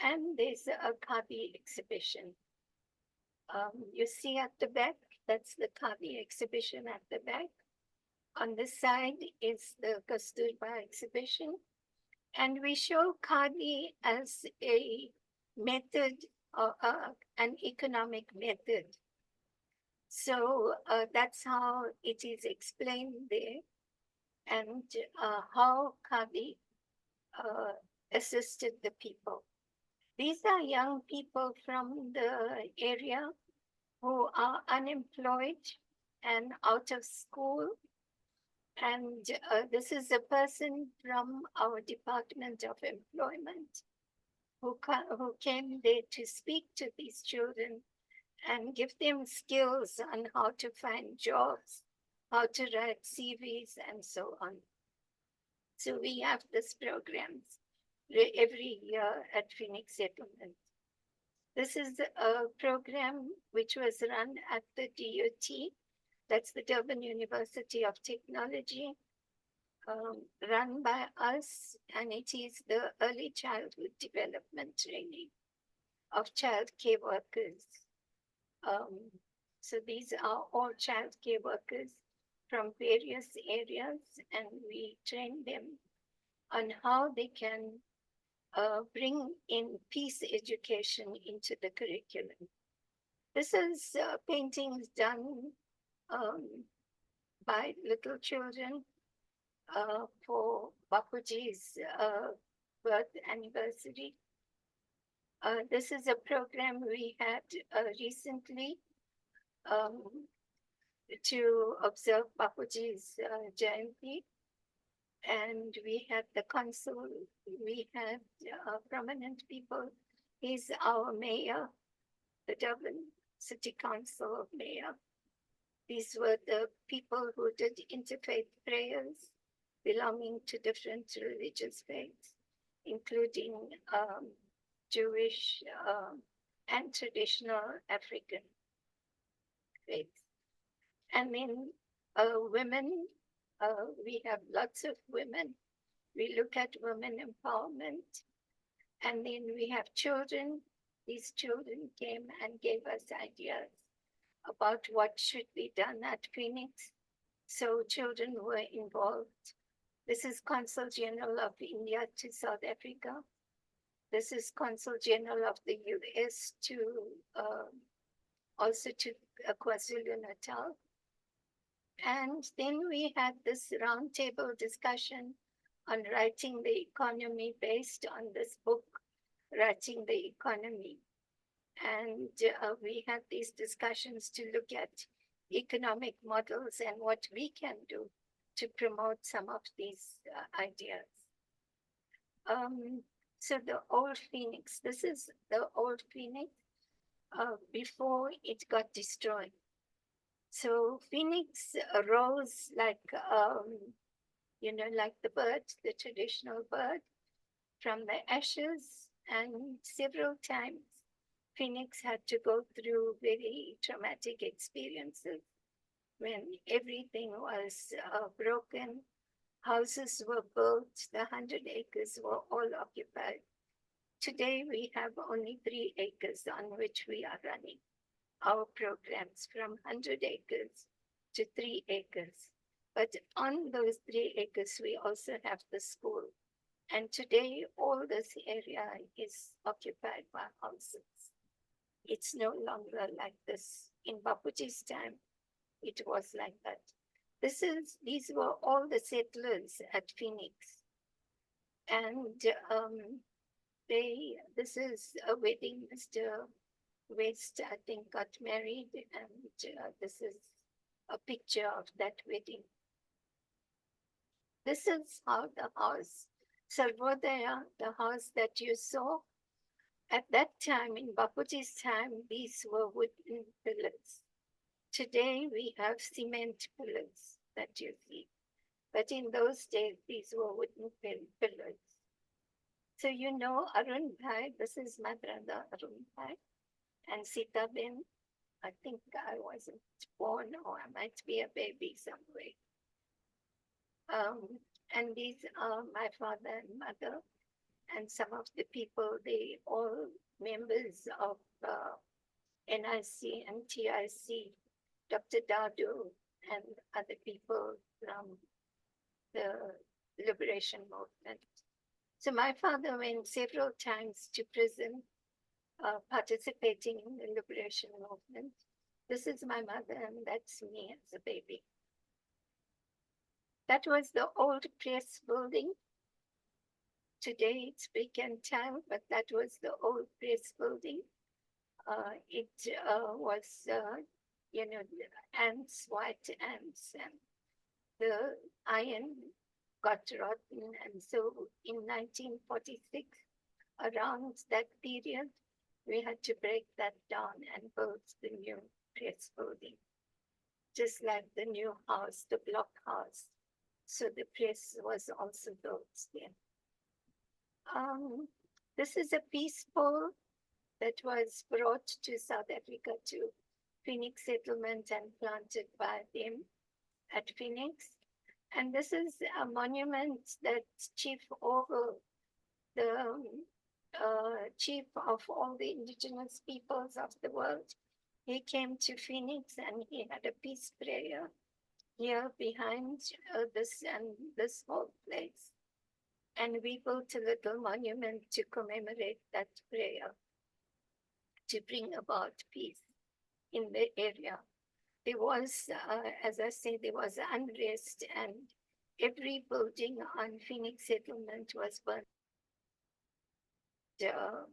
and there's a Khadi exhibition. You see at the back, that's the Khadi exhibition at the back. On this side is the Kasturba exhibition. And we show Khadi as a method, an economic method. So that's how it is explained there, and how Khadi assisted the people. These are young people from the area who are unemployed and out of school. And this is a person from our Department of Employment who came there to speak to these children and give them skills on how to find jobs, how to write CVs, and so on. So we have these programs every year at Phoenix Settlement. This is a program which was run at the DUT, that's the Durban University of Technology, run by us, and it is the early childhood development training of child care workers. So these are all child care workers from various areas, and we train them on how they can bring in peace education into the curriculum. This is paintings done by little children for Bapuji's birth anniversary. This is a program we had recently to observe Bapuji's Jayanti. And we had the consul, we had prominent people. He's our mayor, the Durban City Council mayor. These were the people who did interfaith prayers belonging to different religious faiths, including Jewish and traditional African faiths. And then women, we have lots of women. We look at women empowerment. And then we have children. These children came and gave us ideas about what should be done at Phoenix. So children were involved. This is Consul General of India to South Africa. This is Consul General of the US to also to KwaZulu-Natal. And then we had this roundtable discussion on writing the economy based on this book, Writing the Economy. And we had these discussions to look at economic models and what we can do to promote some of these ideas. So the old Phoenix, this is the old Phoenix before it got destroyed. So Phoenix rose like, like the bird, the traditional bird, from the ashes, and several times Phoenix had to go through very traumatic experiences when everything was broken, houses were built, the 100 acres were all occupied. Today we have only 3 acres on which we are running our programs, from 100 acres to 3 acres. But on those 3 acres, we also have the school. And today, all this area is occupied by houses. It's no longer like this. In Bapuji's time, it was like that. These were all the settlers at Phoenix. And this is a wedding. Mr. West, I think, got married, and this is a picture of that wedding. This is how the house, Sarvodaya, the house that you saw, at that time, in Baputi's time, these were wooden pillars. Today we have cement pillars that you see. But in those days, these were wooden pillars. So you know Arun Bhai, this is my brother Arun Bhai, and Sita Ben. I think I wasn't born, or I might be a baby somewhere. And these are my father and mother, and some of the people, they all members of NIC and TIC, Dr. Dadu and other people from the liberation movement. So my father went several times to prison, participating in the liberation movement. This is my mother, and that's me as a baby. That was the old press building. Today it's brick and tile, but that was the old press building. It was, ants, white ants, and the iron got rotten. And so in 1946, around that period, we had to break that down and build the new press building, just like the new house, the block house. So the press was also built there. This is a peace pole that was brought to South Africa, to Phoenix settlement, and planted by them at Phoenix. And this is a monument that Chief Ogle, the chief of all the indigenous peoples of the world, he came to Phoenix and he had a peace prayer here behind this whole place. And we built a little monument to commemorate that prayer, to bring about peace in the area. There was, as I say, there was unrest, and every building on Phoenix settlement was burned.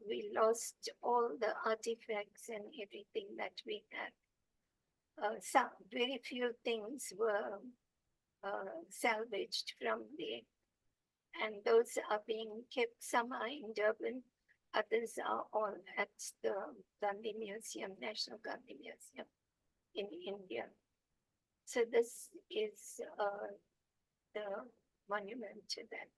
We lost all the artifacts and everything that we had. Some very few things were salvaged from there, and those are being kept. Some are in Durban, others are all at the Gandhi Museum, National Gandhi Museum in India. So this is the monument to that.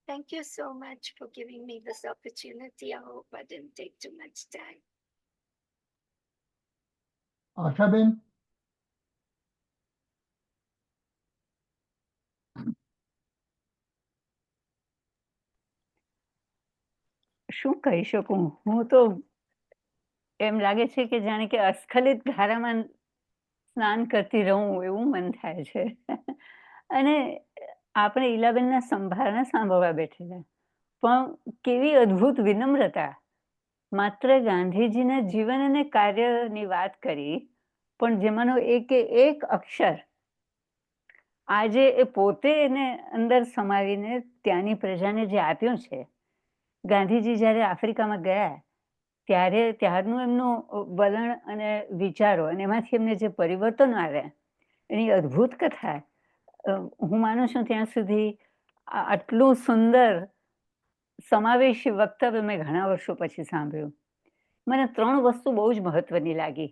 Thank you so much for giving me this opportunity. I hope I didn't take too much time. Ashaben? શું કહી શકું? હું તો એમ લાગે છે કે જાણે કે અસ્ખલિત ધારામાં સ્નાન કરતી રહું એવું મન થાય છે. અને આપણે ઈલાબેનના સંભાળના સાંભળવા બેઠેલા, પણ કેવી અદ્ભુત વિનમ્રતા! માત્ર ગાંધીજીના જીવન અને કાર્યની વાત કરી, પણ જેમાંનો એક અક્ષર આજે એ પોતે એને અંદર સમાવીને ત્યાંની પ્રજાને જે આપ્યું છે. ગાંધીજી જ્યારે આફ્રિકામાં ગયા ત્યારનું એમનું વલણ અને વિચારો અને એમાંથી એમને જે પરિવર્તનો આવ્યા એની અદ્ભુત કથા. હું માનું છું ત્યાં સુધી આટલું સુંદર સમાવેશી વક્તવ્ય મેં ઘણા વર્ષો પછી સાંભળ્યું. મને 3 વસ્તુ બહુ જ મહત્વની લાગી.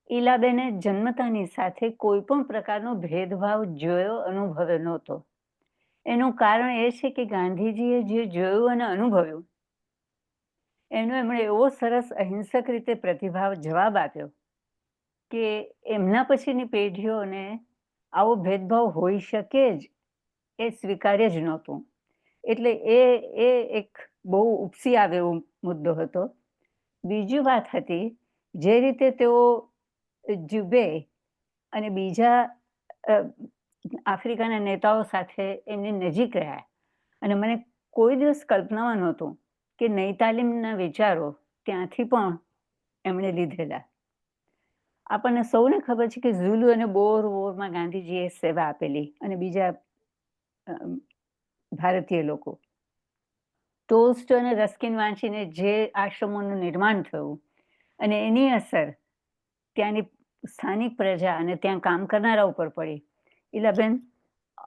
ઈલાબેને જન્મતાની સાથે કોઈ પણ પ્રકારનો ભેદભાવ જોયો, અનુભવ્યો નહોતો. એનું કારણ એ છે કે ગાંધીજીએ જે જોયું અને અનુભવ્યું એનો એમણે એવો સરસ અહિંસક રીતે જવાબ આપ્યો કે એમના પછીની પેઢીઓને આવો ભેદભાવ હોઈ શકે જ એ સ્વીકાર્ય જ નહોતું. એટલે એ એક બહુ ઉપસી આવે એવો મુદ્દો હતો. બીજી વાત હતી, જે રીતે તેઓ જુબે અને બીજા આફ્રિકાના નેતાઓ સાથે એમની નજીક રહ્યા, અને મને કોઈ દિવસ કલ્પનામાં નહોતું કે નઈ તાલીમના વિચારો ત્યાંથી પણ એમણે લીધેલા. આપણને સૌને ખબર છે કે ઝુલુ અને બોર વોરમાં ગાંધીજીએ સેવા આપેલી, અને બીજા ભારતીય લોકો. ટોલ્સ્ટોય અને રસ્કિન વાંચીને જે આશ્રમોનું નિર્માણ થયું અને એની અસર ત્યાંની સ્થાનિક પ્રજા અને ત્યાં કામ કરનારા ઉપર પડી. ઈલાબેન,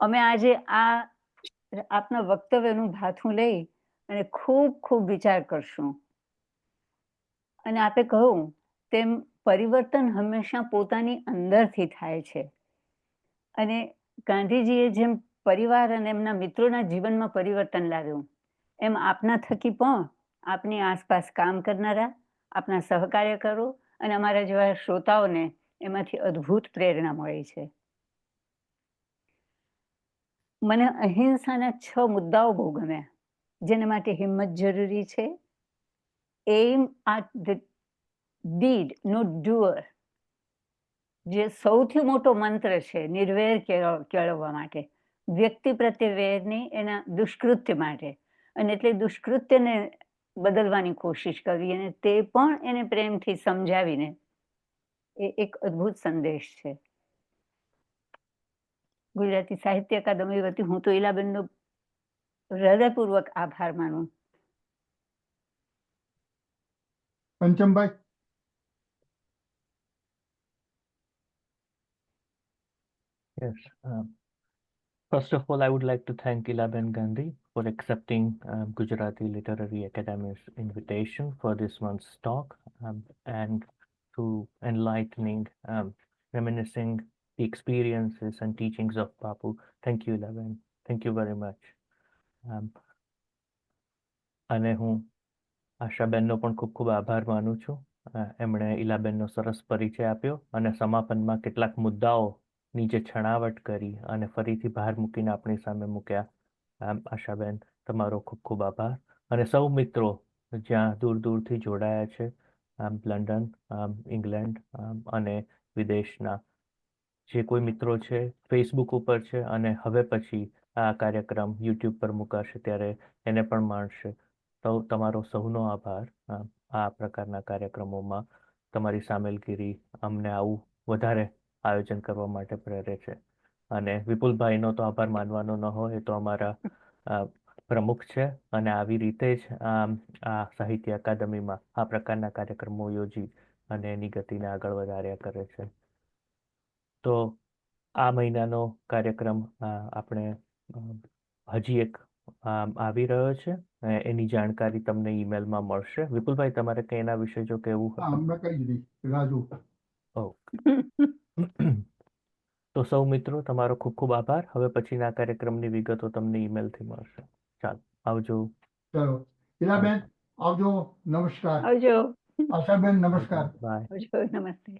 અમે આજે આ આપના વક્તવ્યનું ભાથું લઈ અને ખૂબ ખૂબ વિચાર કરશું. અને આપે કહ્યું તેમ પરિવર્તન હંમેશા પોતાની અંદરથી થાય છે. અને ગાંધીજીએ જેમ પરિવાર અને એમના મિત્રોના જીવનમાં પરિવર્તન લાવ્યું, એમ આપના થકી પણ આપની આસપાસ કામ કરનારા, આપના સહકાર્યકરો અને અમારા જેવા શ્રોતાઓને એમાંથી અદ્ભુત પ્રેરણા મળે છે. મને અહિંસાના 6 મુદ્દાઓ બહુ ગમ્યા, જેના માટે હિંમત જરૂરી છે. એમ at the deed, not doer. જે સૌથી મોટો મંત્ર છે નિર્વેર કેળવવા માટે, વ્યક્તિ પ્રત્યે વેર નહીં, એના દુષ્કૃત્ય માટે. અને એટલે દુષ્કૃત્યને બદલવાની કોશિશ કરવી અને તે પણ એને પ્રેમથી સમજાવીને, એ એક અદ્ભુત સંદેશ છે. ગુજરાતી સાહિત્ય અકાદમી વતી હું તો ઈલાબેનનો હૃદયપૂર્વક આભાર માનું. પંચમભાઈ. Yes. First of all, I would like to thank Ilaben Gandhi for accepting Gujarati Literary Academy's invitation for this month's talk and to enlightening, reminiscing the experiences and teachings of Bapu. Thank you, Ilaben. Thank you very much. અને હું આશાબેનનો પણ ખૂબ ખૂબ આભાર માનું છું. એમણે ઈલાબેનનો સરસ પરિચય આપ્યો અને સમાપનમાં કેટલાક મુદ્દાઓ નીચે છણાવટ કરી અને ફરીથી ભાર મૂકીને આપણી સામે મૂક્યા. આશાબેન, તમારો ખૂબ ખૂબ આભાર. અને સૌ મિત્રો જ્યાં દૂર દૂરથી જોડાયા છે, લંડન, ઇંગ્લેન્ડ અને વિદેશના જે કોઈ મિત્રો છે, ફેસબુક ઉપર છે અને હવે પછી આ કાર્યક્રમ યુટ્યુબ પર મુકાશે ત્યારે એને પણ માણશે. તો તમારો સૌનો આભાર. આ પ્રકારના કાર્યક્રમોમાં તમારી સામેલગીરી અમને આવું વધારે આયોજન કરવા માટે પ્રેરે છે. અને વિપુલભાઈનો તો આભાર માનવાનો ન હોય, એ તો અમારા પ્રમુખ છે અને આવી રીતે જ આ સાહિત્ય અકાદમીમાં આ પ્રકારના કાર્યક્રમો યોજી અને એની ગતિને આગળ વધાર્યા કરે છે. તો આ મહિનાનો કાર્યક્રમ આપણે હજી એક આવી રહ્યો છે, એની જાણકારી તમને ઈમેલમાં મળશે. વિપુલભાઈ, તમારે કંઈ એના વિશે જો કહેવું હોય? હમણાં કહી દીધી, રાજુ. ઓકે. તો સૌ મિત્રો, તમારો ખૂબ ખૂબ આભાર. હવે પછીના કાર્યક્રમની વિગતો તમને ઈમેલથી મળશે. ચાલો, આવજો. ચલો, ઈલાબેન આવજો. નમસ્કાર. આવજો. આશાબેન નમસ્કાર. બાય. આવજો. નમસ્તે.